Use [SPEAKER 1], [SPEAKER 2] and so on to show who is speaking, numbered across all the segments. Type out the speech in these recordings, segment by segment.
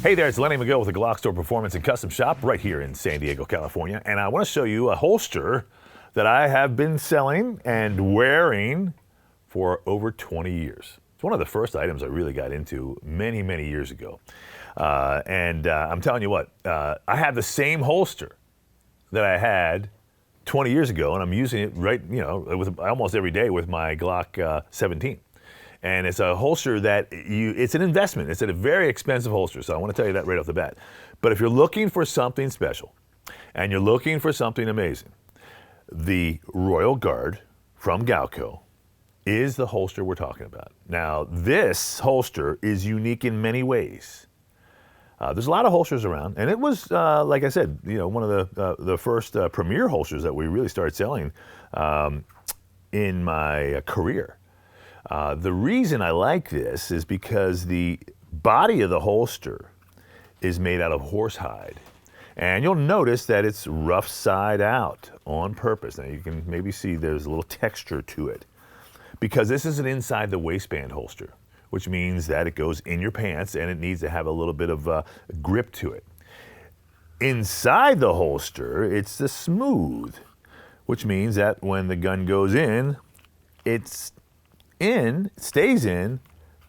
[SPEAKER 1] Hey there, it's Lenny McGill with the GlockStore Performance and Custom Shop right here in San Diego, California. And I want to show you a holster that I have been selling and wearing for over 20 years. It's one of the first items I really got into many, many years ago. I'm telling you what, I have the same holster that I had 20 years ago, and I'm using it with almost every day with my Glock 17. And it's a holster that it's an investment. It's a very expensive holster, so I want to tell you that right off the bat. But if you're looking for something special and you're looking for something amazing, the Royal Guard from Galco is the holster we're talking about. Now, this holster is unique in many ways. There's a lot of holsters around, and it was, like I said, one of the first premier holsters that we really started selling in my career. The reason I like this is because the body of the holster is made out of horsehide. And you'll notice that it's rough side out on purpose. Now you can maybe see there's a little texture to it because this is an inside the waistband holster, which means that it goes in your pants and it needs to have a little bit of grip to it. Inside the holster, it's the smooth, which means that when the gun goes in, stays in,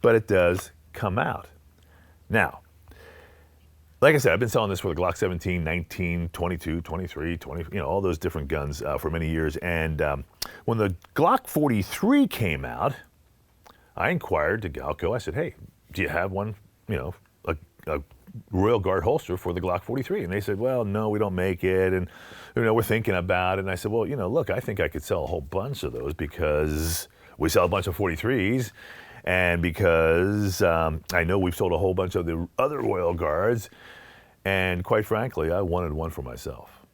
[SPEAKER 1] but it does come out. Now, like I said, I've been selling this for the Glock 17, 19, 22, 23, 20, all those different guns for many years. And when the Glock 43 came out, I inquired to Galco. I said, hey, do you have one, a Royal Guard holster for the Glock 43? And they said, well, no, we don't make it. And, we're thinking about it. And I said, well, look, I think I could sell a whole bunch of those because we sell a bunch of 43s, and because I know we've sold a whole bunch of the other Royal Guards, and quite frankly, I wanted one for myself.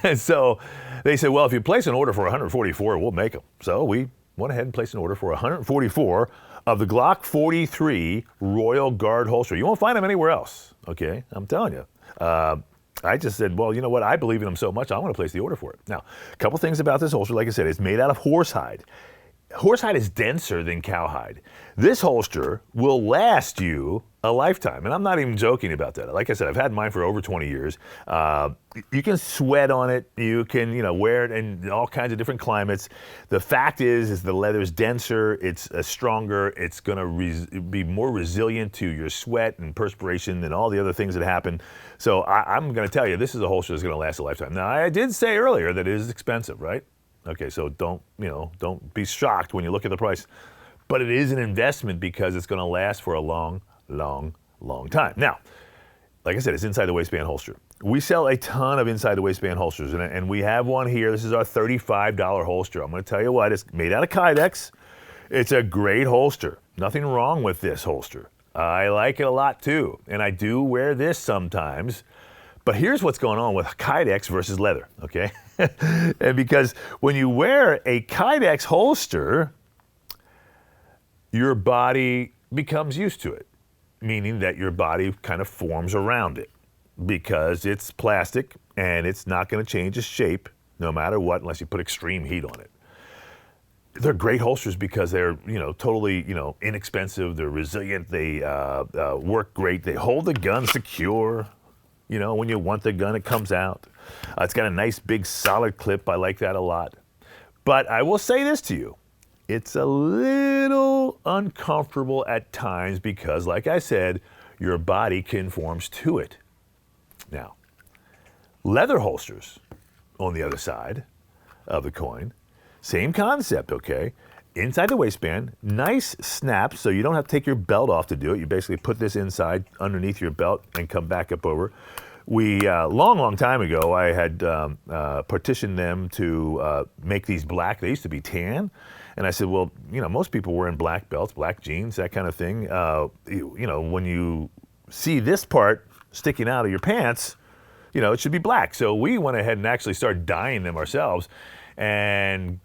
[SPEAKER 1] And so they said, well, if you place an order for 144, we'll make them. So we went ahead and placed an order for 144 of the Glock 43 Royal Guard holster. You won't find them anywhere else, okay? I'm telling you. I just said, well, you know what? I believe in them so much, I want to place the order for it. Now, a couple things about this holster. Like I said, it's made out of horsehide. Horsehide is denser than cowhide. This holster will last you a lifetime, and I'm not even joking about that. Like I said, I've had mine for over 20 years. You can sweat on it. You can, wear it in all kinds of different climates. The fact is the leather's denser. It's stronger. It's going to be more resilient to your sweat and perspiration and all the other things that happen. So I'm going to tell you, this is a holster that's going to last a lifetime. Now, I did say earlier that it is expensive, right? Okay, so don't be shocked when you look at the price. But it is an investment because it's going to last for a long, long, long time. Now, like I said, it's inside the waistband holster. We sell a ton of inside the waistband holsters, and we have one here. This is our $35 holster. I'm going to tell you what, it's made out of kydex. It's a great holster. Nothing wrong with this holster. I like it a lot too, and I do wear this sometimes. But here's what's going on with kydex versus leather, okay? And because when you wear a kydex holster, your body becomes used to it, meaning that your body kind of forms around it because it's plastic and it's not going to change its shape no matter what unless you put extreme heat on it. They're great holsters because they're, totally, inexpensive. They're resilient. They work great. They hold the gun secure. When you want the gun, it comes out. It's got a nice big solid clip. I like that a lot. But I will say this to you. It's a little uncomfortable at times because, like I said, your body conforms to it. Now, leather holsters, on the other side of the coin, same concept, okay? Inside the waistband, nice snap, so you don't have to take your belt off to do it. You basically put this inside underneath your belt and come back up over. We, long time ago, I had partitioned them to make these black. They used to be tan. And I said, well, most people wearing black belts, black jeans, that kind of thing. When you see this part sticking out of your pants, it should be black. So we went ahead and actually started dyeing them ourselves. And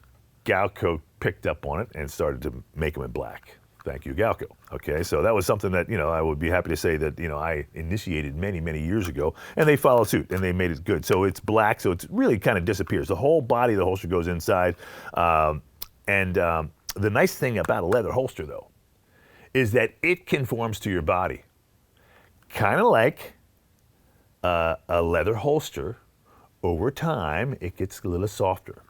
[SPEAKER 1] Galco picked up on it and started to make them in black. Thank you, Galco. Okay, so that was something that, I would be happy to say that, I initiated many, many years ago, and they followed suit, and they made it good. So it's black, so it really kind of disappears. The whole body of the holster goes inside. The nice thing about a leather holster, though, is that it conforms to your body. kind of like a leather holster. Over time, it gets a little softer.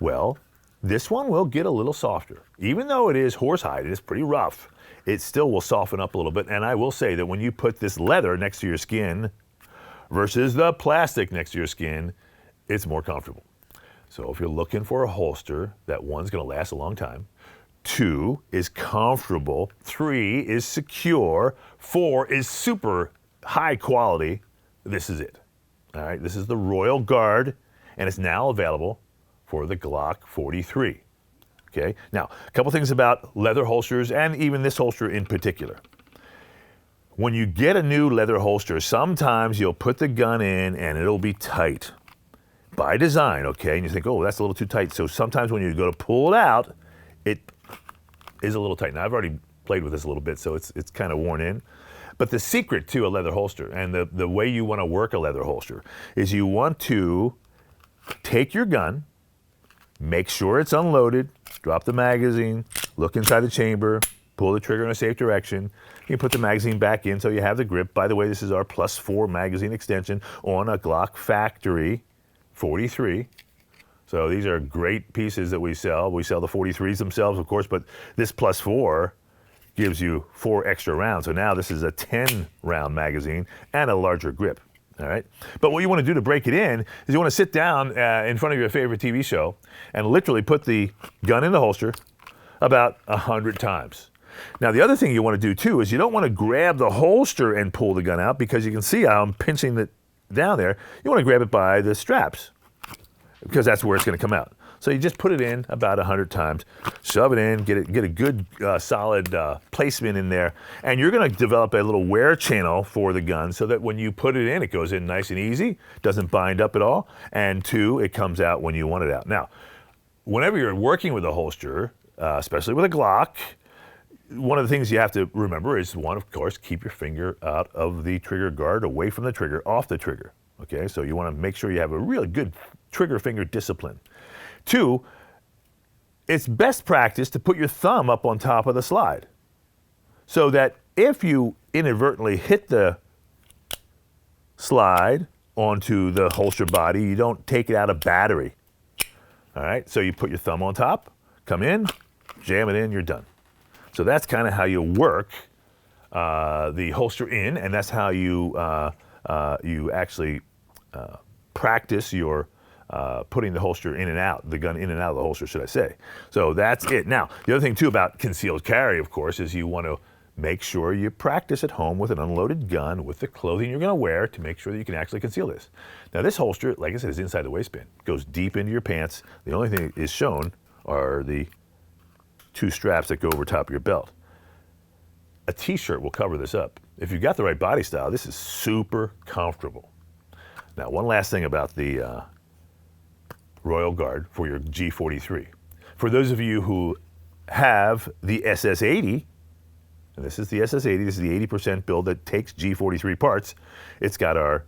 [SPEAKER 1] Well, this one will get a little softer. Even though it is horsehide, it is pretty rough, it still will soften up a little bit. And I will say that when you put this leather next to your skin versus the plastic next to your skin, it's more comfortable. So if you're looking for a holster, that one's gonna last a long time. 2 is comfortable, 3 is secure, 4 is super high quality. This is it. All right, this is the Royal Guard, and it's now available for the Glock 43. Okay, now a couple things about leather holsters, and even this holster in particular. When you get a new leather holster, sometimes you'll put the gun in and it'll be tight by design, okay? And you think, oh, that's a little too tight. So sometimes when you go to pull it out, it is a little tight. Now I've already played with this a little bit, so it's kind of worn in. But the secret to a leather holster, and the way you want to work a leather holster, is you want to take your gun, make sure it's unloaded, drop the magazine, look inside the chamber, pull the trigger in a safe direction. You put the magazine back in so you have the grip. By the way, this is our +4 magazine extension on a Glock Factory 43. So these are great pieces that we sell. We sell the 43s themselves, of course, but this +4 gives you 4 extra rounds. So now this is a 10-round magazine and a larger grip, all right? But what you want to do to break it in is you want to sit down in front of your favorite TV show and literally put the gun in the holster about 100 times. Now, the other thing you want to do, too, is you don't want to grab the holster and pull the gun out, because you can see how I'm pinching it down there. You want to grab it by the straps, because that's where it's going to come out. So you just put it in about 100 times, shove it in, get a good solid placement in there, and you're going to develop a little wear channel for the gun so that when you put it in, it goes in nice and easy, doesn't bind up at all, and 2, it comes out when you want it out. Now, whenever you're working with a holster, especially with a Glock, one of the things you have to remember is, one, of course, keep your finger out of the trigger guard, away from the trigger, off the trigger. Okay, so you want to make sure you have a really good trigger finger discipline. 2, it's best practice to put your thumb up on top of the slide, so that if you inadvertently hit the slide onto the holster body, you don't take it out of battery. All right, so you put your thumb on top, come in, jam it in, you're done. So that's kind of how you work the holster in, and that's how you actually practice your putting the holster in and out, the gun in and out of the holster, should I say. So that's it. Now, the other thing, too, about concealed carry, of course, is you want to make sure you practice at home with an unloaded gun, with the clothing you're going to wear, to make sure that you can actually conceal this. Now, this holster, like I said, is inside the waistband. It goes deep into your pants. The only thing that is shown are the 2 straps that go over top of your belt. A t-shirt will cover this up. If you've got the right body style, this is super comfortable. Now, one last thing about the Royal Guard for your G43. For those of you who have the SS80, and this is the SS80, this is the 80% build that takes G43 parts. It's got our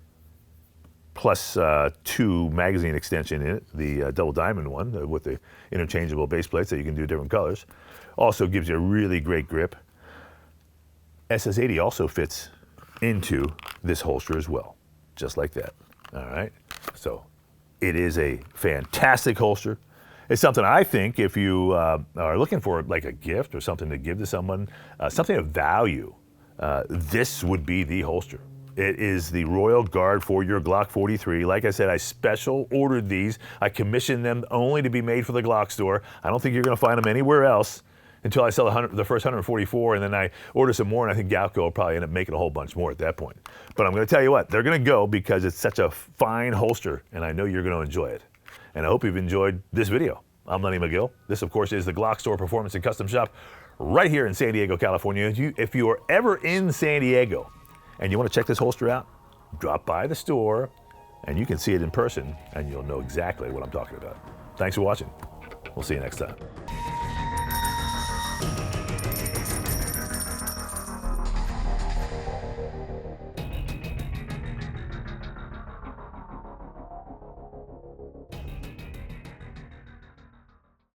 [SPEAKER 1] +2 magazine extension in it, the double diamond one with the interchangeable base plates that you can do different colors. Also gives you a really great grip. SS80 also fits into this holster as well, just like that. All right, so it is a fantastic holster. It's something I think if you are looking for like a gift or something to give to someone, something of value, this would be the holster. It is the Royal Guard for your Glock 43. Like I said, I special ordered these. I commissioned them only to be made for the GlockStore. I don't think you're going to find them anywhere else until I sell the first 144, and then I order some more, and I think Galco will probably end up making a whole bunch more at that point. But I'm going to tell you what, they're going to go because it's such a fine holster, and I know you're going to enjoy it. And I hope you've enjoyed this video. I'm Lenny McGill. This, of course, is the GlockStore Performance and Custom Shop right here in San Diego, California. If you are ever in San Diego and you want to check this holster out, drop by the store, and you can see it in person, and you'll know exactly what I'm talking about. Thanks for watching. We'll see you next time.